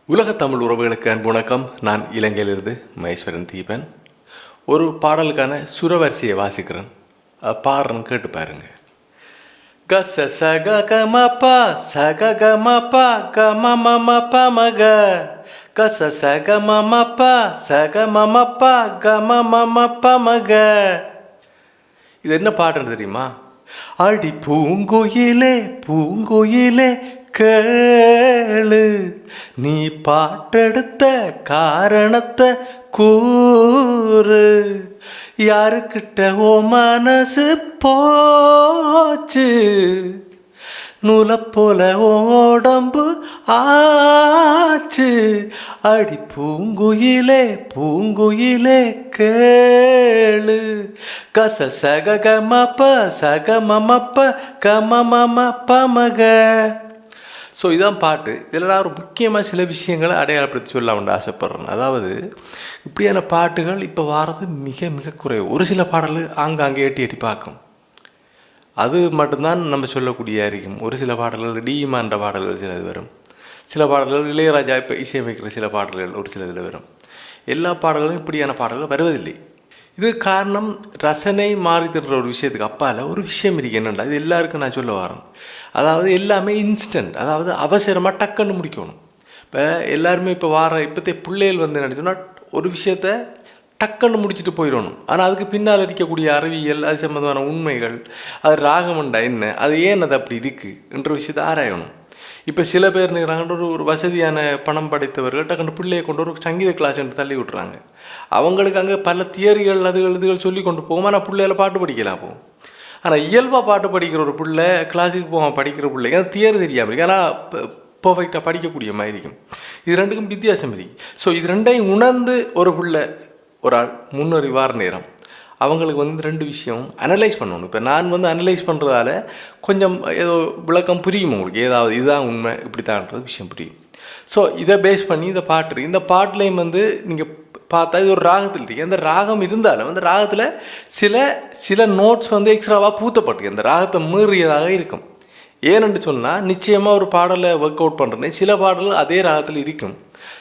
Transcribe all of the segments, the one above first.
உலக தமிழ் உறவுகளுக்கு அன்பு வணக்கம். நான் இலங்கையிலிருந்து மகேஸ்வரன் தீபன். ஒரு பாடலுக்கான சுரவரிசையை வாசிக்கிறேன், பாடுறேன்னு கேட்டு பாருங்க. கச சக கமபா சக கமபா கமமமப மக கச சக மமபா சக மமபா கமமமப மக. இது என்ன பாடுறது தெரியுமா? அடி பூங்குயிலே பூங்குயிலே கேளு, நீ பாட்டெடுத்த காரணத்தை கூறு, யாருக்கிட்ட ஓ மனசு போச்சு, நூலை போல உடம்பு ஆச்சு. அடி பூங்குயிலே பூங்குயிலே கேளு, கச சக கமப சக மமப கமமமப மக. ஸோ இதான் பாட்டு. இதில் நான் ஒரு முக்கியமாக சில விஷயங்களை அடையாளப்படுத்தி சொல்லலாம்னு ஆசைப்பட்றேன். அதாவது இப்படியான பாட்டுகள் இப்போ வாரது மிக மிக குறைவு. ஒரு சில பாடல்கள் ஆங்காங்கே எட்டி எட்டி பார்க்கும், அது மட்டும்தான் நம்ம சொல்லக்கூடிய இருக்கும். ஒரு சில பாடல்கள் டிமான்ற பாடல்கள் சிலது வரும், சில பாடல்கள் இளையராஜா இப்போ இசையமைக்கிற சில பாடல்கள் ஒரு சில இதில் வரும். எல்லா பாடல்களும் இப்படியான பாடல்கள் வருவதில்லை. இது காரணம் ரசனை மாறி தர்ற ஒரு விஷயத்துக்கு அப்பால் ஒரு விஷயம் இருக்குது. என்னென்னா இது எல்லாருக்கும் நான் சொல்ல வரேன். அதாவது எல்லாமே இன்ஸ்டன்ட், அதாவது அவசரமாக டக்குன்னு முடிக்கணும். இப்போ எல்லாருமே இப்போ இப்போத்தைய பிள்ளைகள் வந்து என்ன சொன்னால் ஒரு விஷயத்த டக்குன்னு முடிச்சுட்டு போயிடணும். ஆனால் அதுக்கு பின்னால் இருக்கக்கூடிய அறிவியல், அது சம்மந்தமான உண்மைகள், அது ராகமண்டா என்ன, அது ஏன் அது அப்படி இருக்குது என்ற விஷயத்தை ஆராயணும். இப்போ சில பேர் நிற்கிறாங்க, ஒரு வசதியான பணம் படைத்தவர்கள் டக்குன்னு பிள்ளையை கொண்டு ஒரு சங்கீத கிளாஸ் என்று தள்ளி விட்றாங்க. அவங்களுக்கு அங்கே பல தியரிகள் இதுகள் சொல்லி கொண்டு போகும். ஆனால் பிள்ளையால் பாட்டு படிக்கலாம் போகும். ஆனால் இயல்பாக பாட்டு படிக்கிற ஒரு பிள்ளை கிளாஸுக்கு போகாமல் படிக்கிற பிள்ளைங்க அது தியரி தெரியாமல் இருக்கு, ஆனால் பர்ஃபெக்டாக படிக்கக்கூடிய மாதிரி இருக்கும். இது ரெண்டுக்கும் வித்தியாசம் இருக்கு. ஸோ இது ரெண்டையும் உணர்ந்து ஒரு பிள்ளை ஒரு ஆள் முன்னறிவார நேரம் அவங்களுக்கு வந்து ரெண்டு விஷயம் அனலைஸ் பண்ணணும். இப்போ நான் வந்து அனலைஸ் பண்ணுறதால கொஞ்சம் ஏதோ விளக்கம் புரியும் உங்களுக்கு, ஏதாவது இதுதான் உண்மை இப்படித்தான்றது விஷயம் புரியும். ஸோ இதை பேஸ் பண்ணி இந்த பாட்டு இருக்குது. இந்த பாட்டுலையும் வந்து நீங்கள் பார்த்தா இது ஒரு ராகத்தில் இருக்குது. அந்த ராகம் இருந்தாலும் அந்த ராகத்தில் சில நோட்ஸ் வந்து எக்ஸ்ட்ராவாக பூத்தப்பட்டிருக்கு, அந்த ராகத்தை மீறியதாக இருக்கும். ஏனென்று சொன்னால் நிச்சயமாக ஒரு பாடலை ஒர்க் அவுட் பண்ணுறேன்னே சில பாடல்கள் அதே ராகத்தில் இருக்கும்.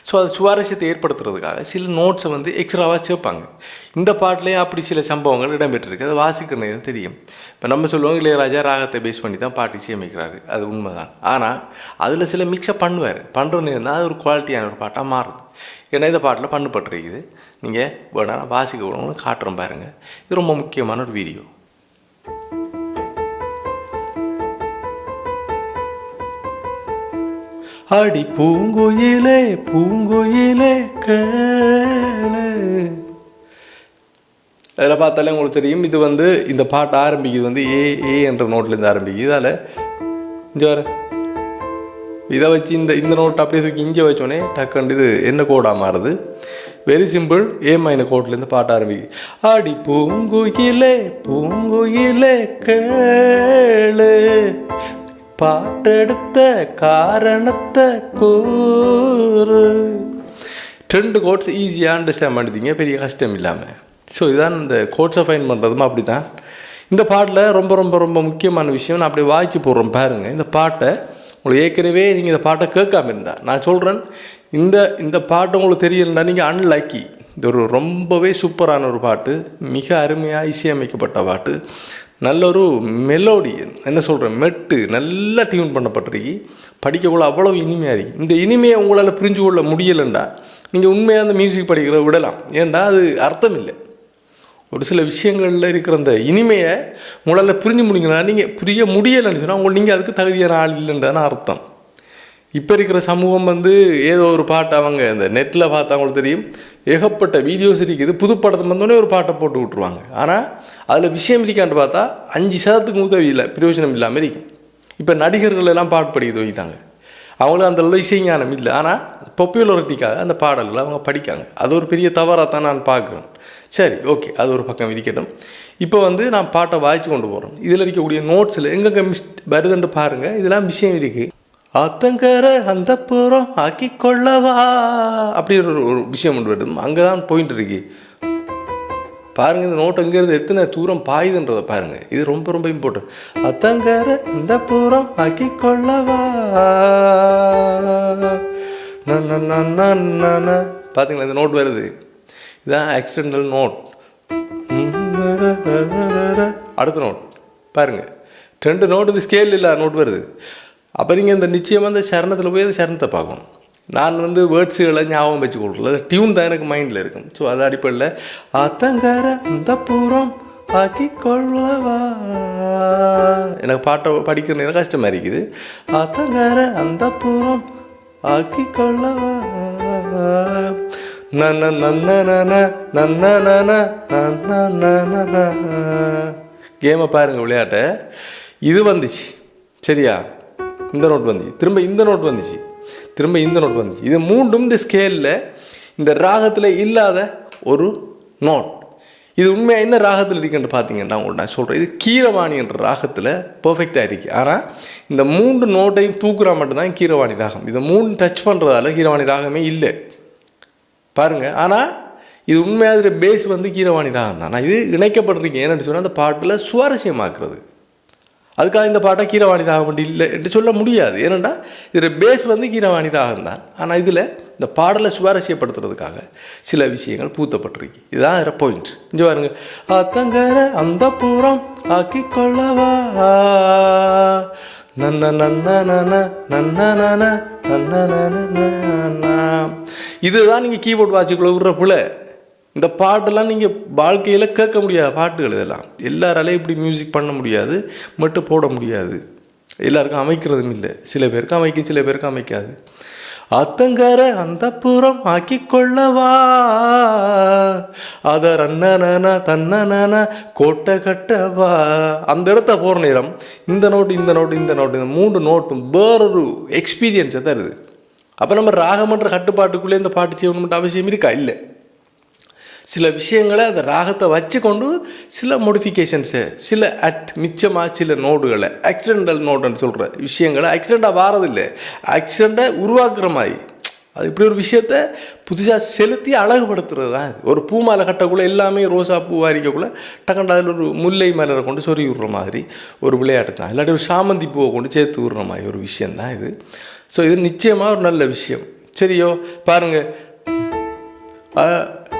ஸோ அது சுவாரஸ்யத்தை ஏற்படுத்துறதுக்காக சில நோட்ஸை வந்து எக்ஸ்ட்ராவாக சேர்ப்பாங்க. இந்த பாட்டிலையும் அப்படி சில சம்பவங்கள் இடம்பெற்றிருக்கு, அதை வாசிக்கிற நேரம் தெரியும். இப்போ நம்ம சொல்லுவோம் இளையராஜா ராகத்தை பேஸ் பண்ணி தான் பாட்டு இசையமைக்கிறாரு, அது உண்மைதான். ஆனால் அதில் சில மிக்சப் பண்ணுற நேரம் தான் அது ஒரு குவாலிட்டியான ஒரு பாட்டாக மாறுது. ஏன்னா இந்த பாட்டில் பண்ணப்பட்டிருக்குது. நீங்கள் வேணா வாசிக்க விடணும்னு காட்டுறோம் பாருங்கள். இது ரொம்ப முக்கியமான ஒரு வீடியோ. அடி பூங்குயிலே பூங்குயிலே கேளு. அதில் பார்த்தாலே உங்களுக்கு தெரியும், இது வந்து இந்த பாட்டு ஆரம்பிக்குது வந்து ஏ என்ற நோட்லேருந்து ஆரம்பிக்குது. அதில் இங்கே வர இதை வச்சு இந்த நோட் அப்படியே தூக்கி இங்கே வச்சோடனே டக்குண்டு இது என்ன கோடாக மாறுது. வெரி சிம்பிள், ஏ மைனர் கோட்லேருந்து பாட்டு ஆரம்பிக்குது. அடி பூங்குயிலே பூங்குயிலே கேளு, பாட்டெடுத்த காரணத்தை கூறு. ரெண்டு கோட்ஸ் ஈஸியாக அண்டர்ஸ்டாண்ட் பண்ணிட்டீங்க, பெரிய கஷ்டம் இல்லாமல். ஸோ இதுதான் இந்த கோட்ஸை ஃபைன் பண்ணுறதுமா அப்படி தான். இந்த பாட்டில் ரொம்ப ரொம்ப ரொம்ப முக்கியமான விஷயம் நான் அப்படி வாய்ச்சி போடுறோம் பாருங்கள். இந்த பாட்டை உங்களுக்கு ஏற்கனவே நீங்கள் இந்த பாட்டை கேட்காம இருந்தால் நான் சொல்கிறேன், இந்த பாட்டு உங்களுக்கு தெரியலன்னா நீங்கள் அன்லக்கி. இது ஒரு ரொம்பவே சூப்பரான ஒரு பாட்டு, மிக அருமையாக இசையமைக்கப்பட்ட பாட்டு, நல்ல ஒரு மெலோடி, என்ன சொல்கிறேன், மெட்டு நல்லா டியூன் பண்ணப்பட்டிருக்கு, படிக்கக்குள்ள அவ்வளோ இனிமையாக இருக்குது. இந்த இனிமையை உங்களால் புரிஞ்சு கொள்ள முடியலைண்டா நீங்கள் உண்மையாக அந்த மியூசிக் படிக்கிறத விடலாம். ஏன்டா அது அர்த்தம் இல்லை. ஒரு சில விஷயங்களில் இருக்கிற அந்த இனிமையை உங்களால் புரிஞ்சு முடியுங்களா, நீங்கள் புரிய முடியலைன்னு சொன்னால் உங்களுக்கு நீங்கள் அதுக்கு தகுதியான ஆள் இல்லைன்றான அர்த்தம். இப்போ இருக்கிற சமூகம் வந்து ஏதோ ஒரு பாட்டு அவங்க இந்த நெட்டில் பார்த்தா அவங்களுக்கு தெரியும், ஏகப்பட்ட வீடியோஸ் இருக்குது, புது படத்தை வந்தோடனே ஒரு பாட்டை போட்டு விட்ருவாங்க. ஆனால் அதில் விஷயம் இருக்கான்னு பார்த்தா 5% உதவி இல்லை, பிரயோஜனம் இல்லாமல் இருக்கும். இப்போ நடிகர்கள் எல்லாம் பாட்டு படிக்க துவங்கிட்டாங்க, அவங்களும் அந்த இசைஞானம் இல்லை, ஆனால் பாப்புலரிட்டிக்காக அந்த பாடல்களை அவங்க படிக்காங்க. அது ஒரு பெரிய தவறாக தான் நான் பார்க்குறேன். சரி, ஓகே, அது ஒரு பக்கம் இருக்கட்டும். இப்போ வந்து நான் பாட்டை வாய்ச்சி கொண்டு போகிறேன். இதில் இருக்கக்கூடிய நோட்ஸில் எங்கெங்கே வருதுன்னு பாருங்கள். இதெல்லாம் விஷயம் இருக்குது. ஆத்தங்கர அந்த புறம் ஆக்கி கொள்ளவா அப்படி ஒரு விஷயம் கொண்டு வருது. அங்கே தான் பாயிண்ட் இருக்கு பாருங்கள். இந்த நோட் அங்கேருந்து எத்தனை தூரம் பாயுதுன்றதை பாருங்கள். இது ரொம்ப ரொம்ப இம்பார்ட்டன்ட். அத்தங்கர இந்த புறம் ஆக்கி கொள்ளவா பார்த்தீங்களா இந்த நோட் வருது, இதுதான் ஆக்சிடென்டல் நோட். அடுத்த நோட் பாருங்கள், 2 நோட்டு இது ஸ்கேல் இல்லை நோட் வருது. அப்போ நீங்கள் இந்த நிச்சயமாக இந்த சரணத்தில் போய் அந்த சரணத்தை பார்க்கணும். நான் வேர்ட்ஸுகளை ஞாபகம் வச்சு கொடுக்கல, டியூன் தான் எனக்கு மைண்டில் இருக்கும். ஸோ அது அடிப்படையில் ஆத்தங்கர அந்த பூரம் ஆக்கி கொள்ளவா, எனக்கு பாட்டை படிக்கிற நேரம் கஷ்டமாக இருக்குது. ஆத்தங்கர அந்த பூரம் ஆக்கி கொள்ளவா நன்ன நன்ன நன்ன கேமை பாருங்கள் விளையாட்டை. இது வந்துச்சு சரியா, இந்த நோட் வந்துச்சு, திரும்ப இந்த நோட் வந்துச்சு, திரும்ப இந்த நோட் வந்துச்சு. இது மூண்டும் இந்த ஸ்கேலில் இந்த ராகத்தில் இல்லாத ஒரு நோட். இது உண்மையாக என்ன ராகத்தில் இருக்குன்னு பார்த்தீங்கன்னா உங்கள்ட்ட நான் சொல்கிறேன், இது கீரவாணி என்ற ராகத்தில் பர்ஃபெக்டாக இருக்குது. ஆனால் இந்த 3 நோட்டையும் தூக்குறா மட்டும்தான் கீரவாணி ராகம். இதை 3 டச் பண்ணுறதால கீரவாணி ராகமே இல்லை பாருங்கள். ஆனால் இது உண்மையாக பேஸ் கீரவாணி ராகம் தான். நான் இது இணைக்கப்பட்டிருக்கேன் ஏன்னு சொன்னால் அந்த பாட்டில் சுவாரஸ்யமாக்குறது. அதுக்காக இந்த பாட்டை கீரவாணி ராகம் மட்டும் இல்லை என்று சொல்ல முடியாது. ஏனெண்டா இதில் பேஸ் கீரவாணி ராகம் தான். ஆனால் இதில் இந்த பாடலை சுவாரஸ்யப்படுத்துறதுக்காக சில விஷயங்கள் பூத்தப்பட்டிருக்கு. இதுதான் அதில் பாயிண்ட். இங்கே பாருங்க, அத்தங்கர அந்த பூரம் ஆக்கி கொள்ளவா நன்ன நன்ன நன்ன நன்ன நன்ன நன்ன. இதுதான் நீங்கள் கீபோர்ட் வாட்சிக்குள்ள விடுற புல. இந்த பாட்டெல்லாம் நீங்கள் வாழ்க்கையில் கேட்க முடியாத பாட்டுகள். இதெல்லாம் எல்லாராலையும் இப்படி மியூசிக் பண்ண முடியாது, மட்டும் போட முடியாது. எல்லாருக்கும் அமைக்கிறதும் இல்லை. சில பேருக்கு அமைக்கும், சில பேருக்கு அமைக்காது. அத்தங்கர அந்த புறம் ஆக்கி கொள்ளவா அத ரன்னன தன்னன கோட்டை கட்டவா. அந்த இடத்த போகிற நேரம் இந்த நோட்டு இந்த நோட்டு இந்த நோட்டு இந்த 3 நோட்டும் வேறொரு எக்ஸ்பீரியன்ஸை தருது. அப்போ நம்ம ராகமன்ற கட்டுப்பாட்டுக்குள்ளே இந்த பாட்டு செய்யணும்னு அவசியம் இருக்கா? இல்லை. சில விஷயங்களை அந்த ராகத்தை வச்சு கொண்டு சில மோடிஃபிகேஷன்ஸு, சில மிச்சமாக சில நோடுகளை ஆக்சிடென்டல் நோடுன்னு சொல்கிற விஷயங்களை ஆக்சிடெண்ட்டாக வாரதில்லை, ஆக்சிடெண்ட்டை உருவாக்குற மாதிரி. அது இப்படி ஒரு விஷயத்த புதுசாக செலுத்தி அழகுபடுத்துறது தான். ஒரு பூ மாலை கட்டக்குள்ளே எல்லாமே ரோசா பூ வாரிக்கக்குள்ளே டக்கண்டா அதில் ஒரு முல்லை மலரை கொண்டு சொறி விடுற மாதிரி ஒரு விளையாட்டு தான். இல்லாட்டி ஒரு சாமந்தி பூவை கொண்டு சேர்த்து விடுற மாதிரி ஒரு விஷயந்தான் இது. ஸோ இது நிச்சயமாக ஒரு நல்ல விஷயம். சரியோ பாருங்கள்,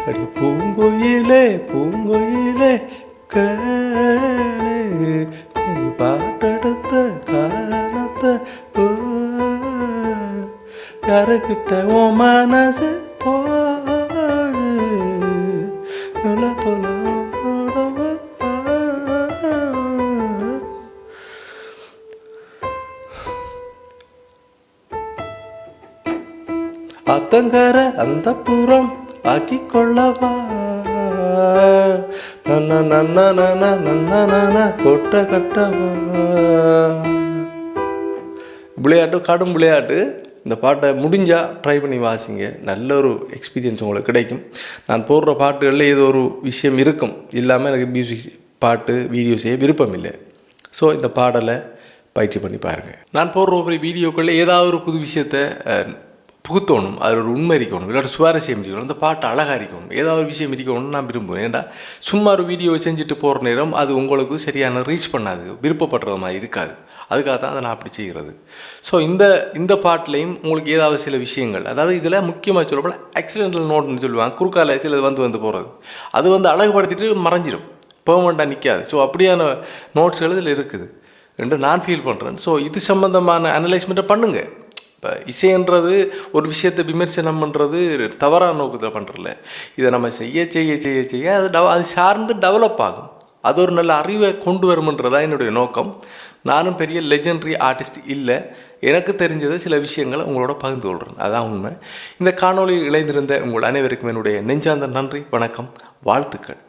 அடி பூங்கொயிலே பூங்கொயிலே கேளு நீ பாட்டெடுத்த காலத்தை யாருக்கிட்ட ஓ மனசு போல போல. அத்தங்கர அந்த புறம் ஆக்கி கொள்ளவா நன்ன நன்ன நன்ன நன்ன நன்ன கொட்ட கட்டவா. விளையாட்டு கடும் விளையாட்டு. இந்த பாட்டை முடிஞ்சால் ட்ரை பண்ணி வாசிங்க, நல்ல ஒரு எக்ஸ்பீரியன்ஸ் உங்களுக்கு கிடைக்கும். நான் போடுற பாட்டுகளில் ஏதோ ஒரு விஷயம் இருக்கும், இல்லாமல் எனக்கு மியூசிக் பாட்டு வீடியோஸே விருப்பம் இல்லை. ஸோ இந்த பாடலை பயிற்சி பண்ணி பாருங்கள். நான் போடுற ஒரு வீடியோக்களில் ஏதாவது ஒரு புது விஷயத்தை புகுத்தணும், அதில் ஒரு உண்மை இருக்கணும், இல்லாட்டி சுவாரஸ்யம் இருக்கணும், அந்த பாட்டு அழகாக இருக்கணும், ஏதாவது விஷயம் இருக்கணும்னு நான் விரும்புவேன். ஏன்டா சும்மா ஒரு வீடியோ செஞ்சுட்டு போகிற நேரம் அது உங்களுக்கு சரியான ரீச் பண்ணாது, விருப்பப்படுற மாதிரி இருக்காது. அதுக்காக தான் அதை நான் அப்படி செய்கிறது. ஸோ இந்த பாட்டிலையும் உங்களுக்கு ஏதாவது சில விஷயங்கள், அதாவது இதில் முக்கியமாக சொல்லப்போல ஆக்சிடென்டல் நோட்னு சொல்லுவாங்க, குறுக்கால சிலது வந்து போகிறது, அது அழகுபடுத்திட்டு மறைஞ்சிடும், பெர்மனெண்ட்டாக நிற்காது. ஸோ அப்படியான நோட்ஸ்கள் இதில் இருக்குது என்று நான் ஃபீல் பண்ணுறேன். ஸோ இது சம்மந்தமான அனலைஸ்மெண்ட்டை பண்ணுங்கள். இப்போ இசைன்றது ஒரு விஷயத்தை விமர்சனம் பண்ணுறது தவறான நோக்கத்தில் பண்ணுறதில்ல. இதை நம்ம செய்ய செய்ய செய்ய செய்ய அது சார்ந்து டெவலப் ஆகும், அது ஒரு நல்ல அறிவை கொண்டு வரும்ன்றதான் என்னுடைய நோக்கம். நானும் பெரிய லெஜெண்டரி ஆர்டிஸ்ட் இல்லை, எனக்கு தெரிஞ்சதை சில விஷயங்களை உங்களோட பகிர்ந்து கொள்கிறேன், அதான் உண்மை. இந்த காணொலியில் இணைந்திருந்த உங்கள் அனைவருக்கும் என்னுடைய நெஞ்சார்ந்த நன்றி, வணக்கம், வாழ்த்துக்கள்.